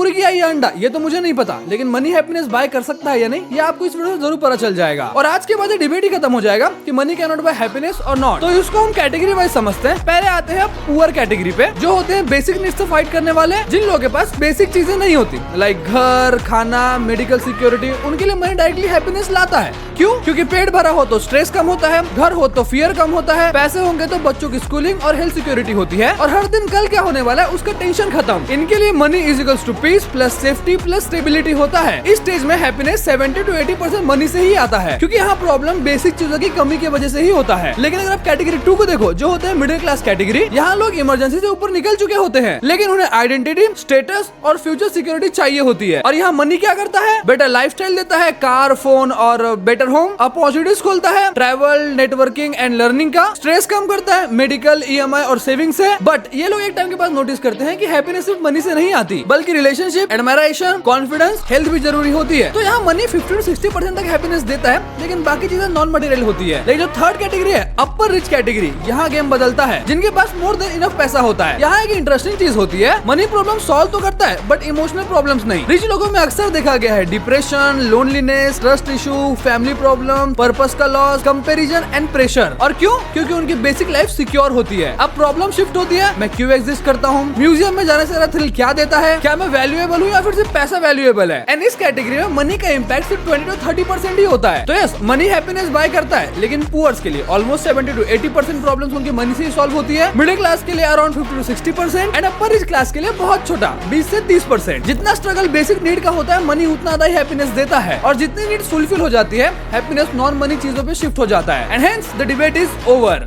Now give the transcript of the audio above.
मुर्गी आई या अंडा ये तो मुझे नहीं पता, लेकिन मनी हैप्पीनेस बाय कर सकता है या नहीं ये आपको इस वीडियो में जरूर पता चल जाएगा। और आज के बाद डिबेट ही खत्म हो जाएगा कि money can not buy happiness और नॉट। तो इसको हम कैटेगरी वाइज समझते हैं। पहले आते हैं पुअर कैटेगरी पे, जो होते हैं बेसिक नीड्स से फाइट करने वाले, जिन लोगों के पास बेसिक चीजें नहीं होती, लाइक घर, खाना, मेडिकल सिक्योरिटी। उनके लिए मनी डायरेक्टली हैप्पीनेस लाता है। क्यों? क्योंकि पेट भरा हो तो स्ट्रेस कम होता है, घर हो तो फियर कम होता है, पैसे होंगे तो बच्चों की स्कूलिंग और हेल्थ सिक्योरिटी होती है, और हर दिन कल क्या होने वाला है उसका टेंशन खत्म। इनके लिए money is equals to peace plus safety plus stability होता है। इस स्टेज में हैप्पीनेस 70 to 80% मनी से ही आता है, क्योंकि यहाँ प्रॉब्लम बेसिक चीजों की कमी की वजह से ही होता है। लेकिन अगर आप कैटेगरी 2 को देखो, जो होते हैं मिडिल क्लास कैटेगरी, यहाँ लोग इमरजेंसी से ऊपर निकल चुके होते हैं, लेकिन उन्हें आइडेंटिटी, स्टेटस और फ्यूचर सिक्योरिटी चाहिए होती है। और यहाँ मनी क्या करता है? बेटर लाइफस्टाइल देता है, कार, फोन और बेटर होम, अपॉर्चुनिटीज खोलता है, ट्रैवल, नेटवर्किंग एंड लर्निंग का, स्ट्रेस कम करता है, मेडिकल, EMI और सेविंग से। बट ये लोग एक टाइम के बाद नोटिस करते हैं कि हैप्पीनेस सिर्फ मनी से नहीं आती, बल्कि रिलेशनशिप, एडमायरेशन, कॉन्फिडेंस, हेल्थ भी जरूरी होती है। तो यहाँ मनी 50 to 60% तक हैप्पीनेस देता है, लेकिन बाकी चीजें नॉन मटेरियल होती है। लेकिन जो थर्ड कैटेगरी है, अपर रिच कैटेगरी, यहाँ गेम बदलता है। जिनके पास मोर देन इनफ पैसा होता है। यहाँ एक इंटरेस्टिंग चीज होती है, मनी प्रॉब्लम सॉल्व तो करता है बट इमोशनल प्रॉब्लम्स नहीं। रिच लोगों में अक्सर देखा गया है depression, loneliness, trust issue, family problem, purpose का लॉस, कंपैरिजन एंड प्रेशर। और क्यों? क्योंकि उनकी बेसिक लाइफ सिक्योर होती है। अब प्रॉब्लम शिफ्ट होती है, मैं क्यों एग्जिस्ट करता हूँ, म्यूजियम में जाने से ज्यादा थ्रिल क्या देता है, क्या मैं वैल्यूएबल हूँ या फिर सिर्फ पैसा वैल्यूएबल है। एंड इस कैटेगरी में मनी का इम्पैक्ट सिर्फ 20 to 30% ही होता है। तो यस, मनी हैप्पीनेस बाय करता है, लेकिन पुअर्स के लिए ऑलमोस्ट 70 to 80% प्रॉब्लम्स उनकी मनी से ही सॉल्व होती है। मिडिल क्लास के लिए around 50 to 60% and upper rich class के लिए बहुत छोटा 20 से 30%। जितना स्ट्रगल बेसिक नीड का होता है, मनी उतना ज्यादा ही हैप्पीनेस देता है, और जितनी नीड फुलफिल हो जाती है, हैप्पीनेस नॉन मनी चीजों पे शिफ्ट हो जाता है। And hence the debate is over.